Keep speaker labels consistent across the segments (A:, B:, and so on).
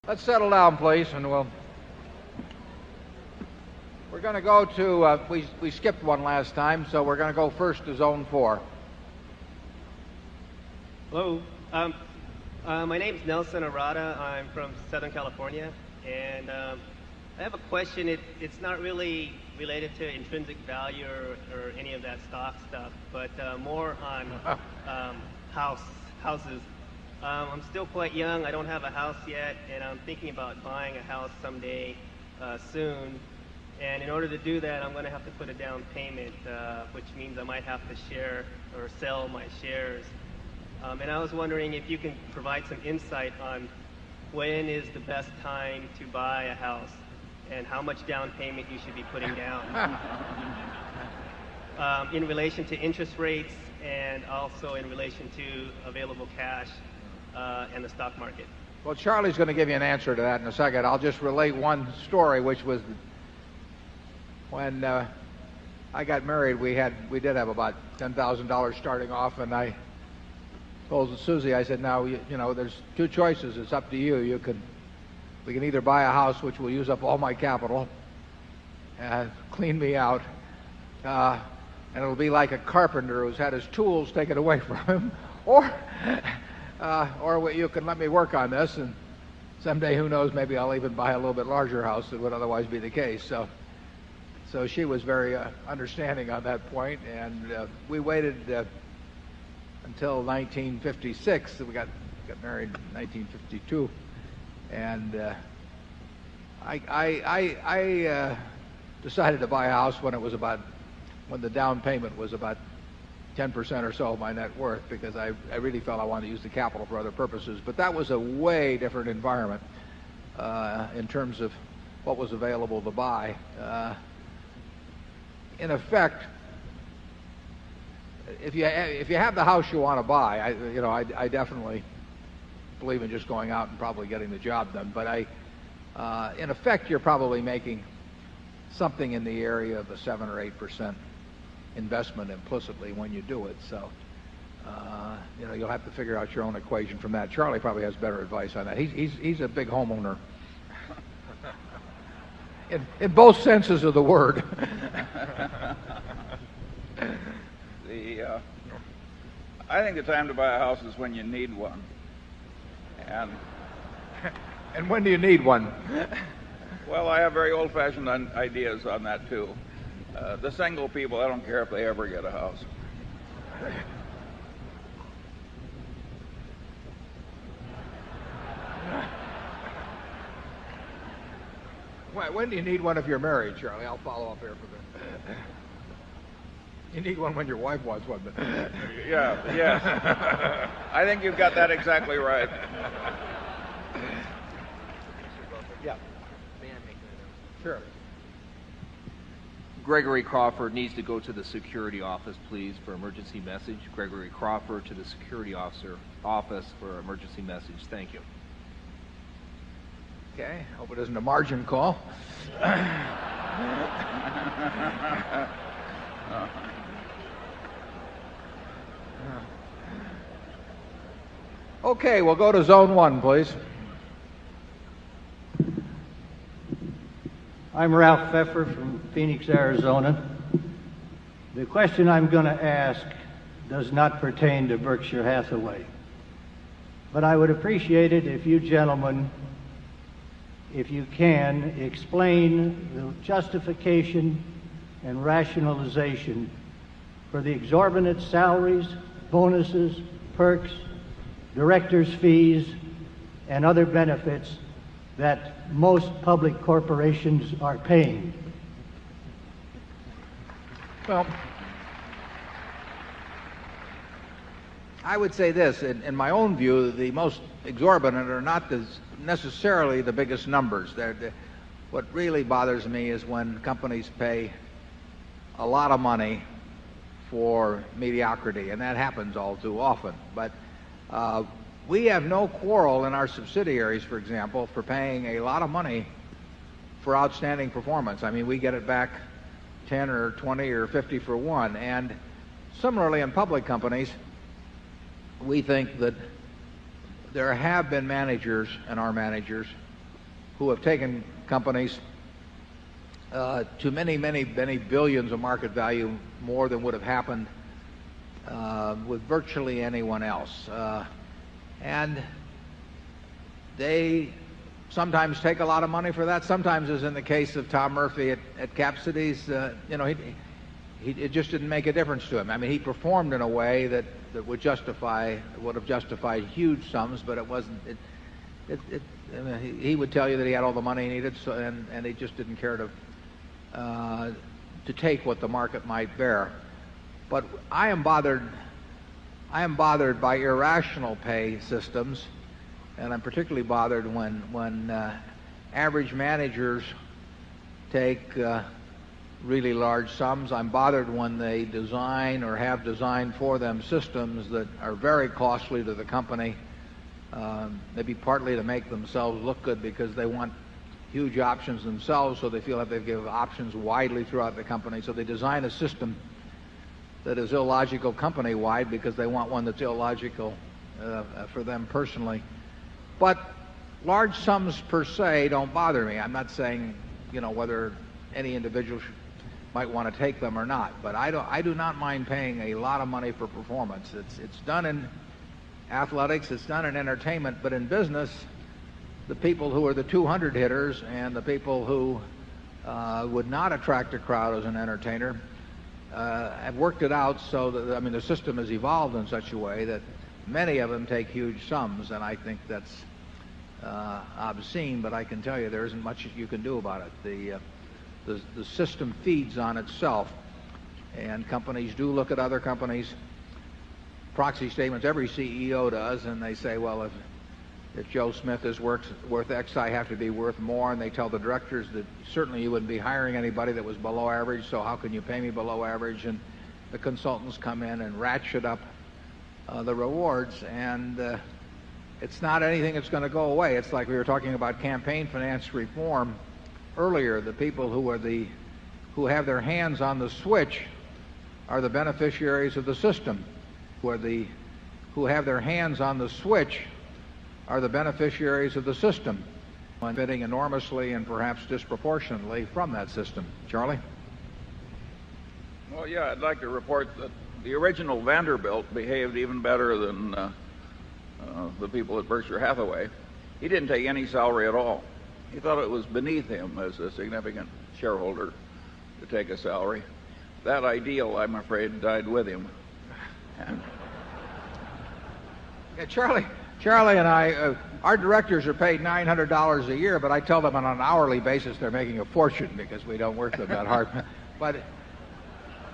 A: Let's settle down, please, and we're going to go to, we skipped one last time, so we're going to go first to Zone 4.
B: Hello. My name's Nelson Arata. I'm from Southern California, and I have a question. It's not really related to intrinsic value or any of that stock stuff, but more on houses. I'm still quite young. I don't have a house yet, and I'm thinking about buying a house someday soon. And in order to do that, I'm going to have to put a down payment, which means I might have to share or sell my shares. And I was wondering if you can provide some insight on when is the best time to buy a house and how much down payment you should be putting down in relation to interest rates and also in relation to available cash and the stock market.
A: Well, Charlie's going to give you an answer to that in a second. I'll just relate one story, which was when I got married. We did have about $10,000 starting off, and I told Susie, I said, now, you know, there's two choices. It's up to you. We can either buy a house, which will use up all my capital, clean me out, and it'll be like a carpenter who's had his tools taken away from him, or you can let me work on this, and someday, who knows, maybe I'll even buy a little bit larger house than would otherwise be the case. So she was very understanding on that point, and we waited until 1956. We got married in 1952, and I decided to buy a house when the down payment was about 10% or so of my net worth, because I really felt I wanted to use the capital for other purposes. But that was a way different environment in terms of what was available to buy. In effect, if you have the house you want to buy, I definitely believe in just going out and probably getting the job done. But in effect, you're probably making something in the area of a 7 or 8% investment implicitly when you do it. So, you'll have to figure out your own equation from that. Charlie probably has better advice on that. He's a big homeowner in both senses of the word.
C: I think the time to buy a house is when you need one.
A: And when do you need one?
C: Well, I have very old-fashioned ideas on that too. The single people, I don't care if they ever get a house.
A: When do you need one if you're married, Charlie? I'll follow up here for a bit. You need one when your wife wants one.
C: Yes. I think you've got that exactly right.
A: Yeah. Sure.
D: Gregory Crawford needs to go to the security office, please, for emergency message. Gregory Crawford to the security office for emergency message. Thank you.
A: Okay. Hope it isn't a margin call. Okay, we'll go to Zone 1, please.
E: I'm Ralph Pfeffer from Phoenix, Arizona. The question I'm going to ask does not pertain to Berkshire Hathaway, but I would appreciate it if you gentlemen, if you can, explain the justification and rationalization for the exorbitant salaries, bonuses, perks, directors' fees, and other benefits that most public corporations are paying.
A: Well, I would say this. In my own view, the most exorbitant are not necessarily the biggest numbers. What really bothers me is when companies pay a lot of money for mediocrity, and that happens all too often. But we have no quarrel in our subsidiaries, for example, for paying a lot of money for outstanding performance. I mean, we get it back 10 or 20 or 50 for one. And similarly, in public companies, we think that there have been managers and are managers who have taken companies to many, many, many billions of market value, more than would have happened with virtually anyone else. And they sometimes take a lot of money for that. Sometimes, as in the case of Tom Murphy at Cap Cities, it just didn't make a difference to him. I mean, he performed in a way that would have justified huge sums, but it wasn't. I mean, he would tell you that he had all the money he needed, and he just didn't care to take what the market might bear. But I am bothered by irrational pay systems, and I'm particularly bothered when average managers take really large sums. I'm bothered when they design or have designed for them systems that are very costly to the company, maybe partly to make themselves look good because they want huge options themselves, so they feel like they give options widely throughout the company. So they design a system that is illogical company-wide because they want one that's illogical for them personally. But large sums per se don't bother me. I'm not saying, whether any individual might want to take them or not. But I do not mind paying a lot of money for performance. It's done in athletics, it's done in entertainment, but in business, the people who are the 200 hitters and the people who would not attract a crowd as an entertainer have worked it out so that, I mean, the system has evolved in such a way that many of them take huge sums, and I think that's obscene, but I can tell you there isn't much you can do about it. The system feeds on itself, and companies do look at other companies' proxy statements. Every CEO does, and they say, well, if Joe Smith is worth X, I have to be worth more, and they tell the directors that certainly you wouldn't be hiring anybody that was below average, so how can you pay me below average? And the consultants come in and ratchet up the rewards, and it's not anything that's going to go away. It's like we were talking about campaign finance reform earlier. The people who have their hands on the switch are the beneficiaries of the system. Who have their hands on the switch are the beneficiaries of the system, benefiting enormously and perhaps disproportionately from that system. Charlie?
C: Well, yeah, I'd like to report that the original Vanderbilt behaved even better than the people at Berkshire Hathaway. He didn't take any salary at all. He thought it was beneath him as a significant shareholder to take a salary. That ideal, I'm afraid, died with him.
A: Yeah, Charlie and I, our directors are paid $900 a year, but I tell them on an hourly basis they're making a fortune because we don't work them that hard. But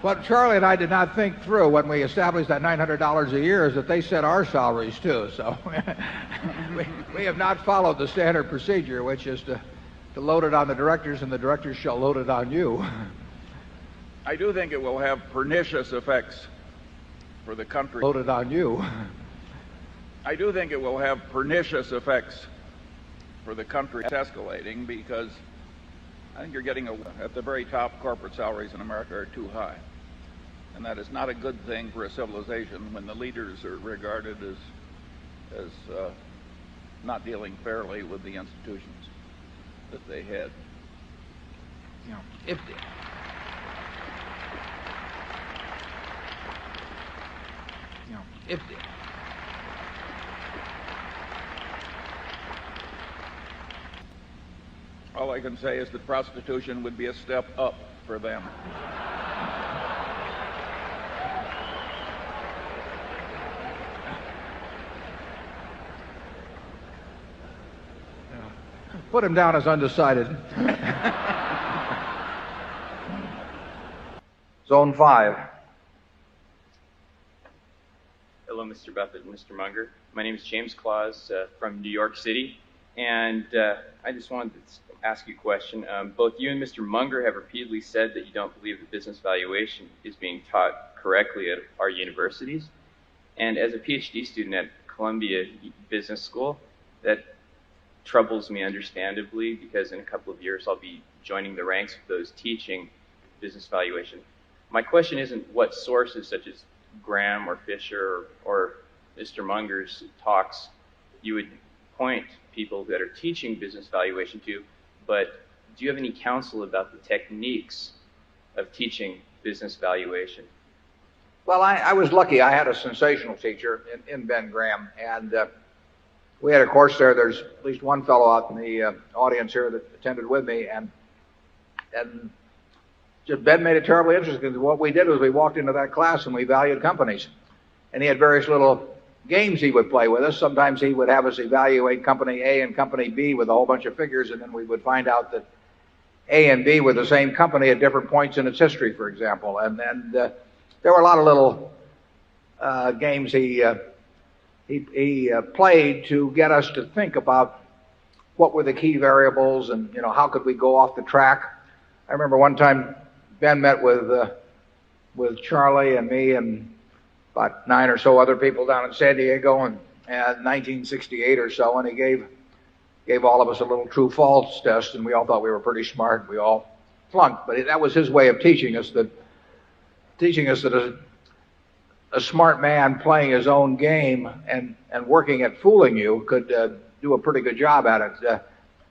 A: what Charlie and I did not think through when we established that $900 a year is that they set our salaries too. So we have not followed the standard procedure, which is to load it on the directors, and the directors shall load it on you.
C: I do think it will have pernicious effects for the country.
A: Load it on you.
C: I do think it will have pernicious effects for the country. It's escalating because I think you're getting at the very top, corporate salaries in America are too high. And that is not a good thing for a civilization when the leaders are regarded as not dealing fairly with the institutions that they head. All I can say is that prostitution would be a step up for them.
A: Put him down as undecided. Zone 5.
F: Hello, Mr. Buffett and Mr. Munger. My name is James Claus from New York City, and I just wanted to ask you a question. Both you and Mr. Munger have repeatedly said that you don't believe that business valuation is being taught correctly at our universities. And as a PhD student at Columbia Business School, that troubles me understandably, because in a couple of years I'll be joining the ranks of those teaching business valuation. My question isn't what sources such as Graham or Fisher or Mr. Munger's talks you would point people that are teaching business valuation to, but do you have any counsel about the techniques of teaching business valuation?
A: Well, I was lucky. I had a sensational teacher in Ben Graham, and we had a course there. There's at least one fellow out in the audience here that attended with me, and just Ben made it terribly interesting. What we did was we walked into that class and we valued companies, and he had various little games he would play with us. Sometimes he would have us evaluate company A and company B with a whole bunch of figures, and then we would find out that A and B were the same company at different points in its history, for example. And there were a lot of little games he played to get us to think about what were the key variables and, you know, how could we go off the track. I remember one time Ben met with Charlie and me and about 9 or so other people down in San Diego in 1968 or so, and he gave all of us a little true-false test, and we all thought we were pretty smart. We all flunked, but that was his way of teaching us that a smart man playing his own game and working at fooling you could do a pretty good job at it.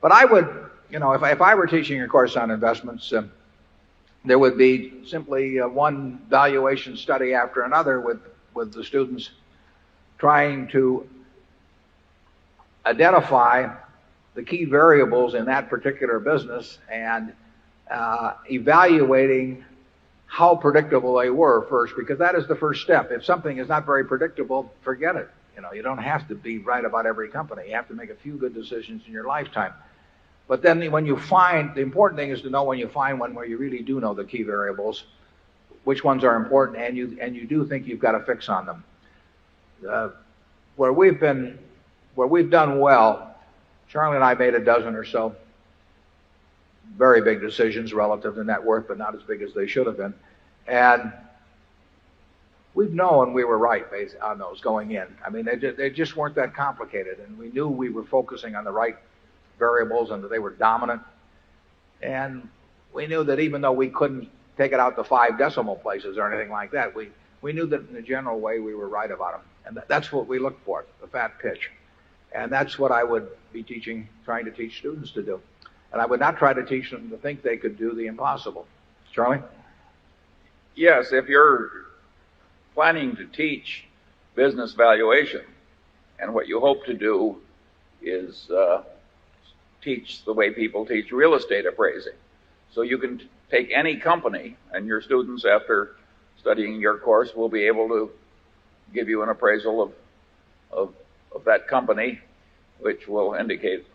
A: But I would, you know, if I were teaching a course on investments, there would be simply one valuation study after another with the students trying to identify the key variables in that particular business and evaluating how predictable they were first, because that is the first step. If something is not very predictable, forget it. You know, you don't have to be right about every company. You have to make a few good decisions in your lifetime. But then when you find, the important thing is to know when you find one where you really do know the key variables, which ones are important, and you do think you've got a fix on them. Where we've done well, Charlie and I made a dozen or so very big decisions relative to net worth, but not as big as they should have been. And we've known we were right based on those going in. I mean, they just weren't that complicated, and we knew we were focusing on the right variables and that they were dominant. And we knew that even though we couldn't take it out to 5 decimal places or anything like that, we knew that in a general way we were right about them. And that's what we look for, the fat pitch. And that's what I would be trying to teach students to do. And I would not try to teach them to think they could do the impossible. Charlie?
C: Yes, if you're planning to teach business valuation, and what you hope to do is teach the way people teach real estate appraising. So you can take any company, and your students, after studying your course, will be able to give you an appraisal of that company, which will indicate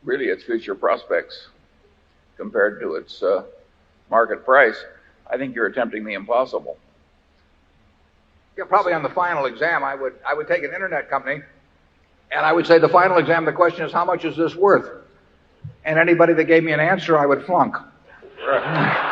C: really its future prospects compared to its market price. I think you're attempting the impossible.
A: Yeah, probably on the final exam, I would take an internet company, and I would say the final exam, the question is, how much is this worth? And anybody that gave me an answer, I would flunk.
C: Right.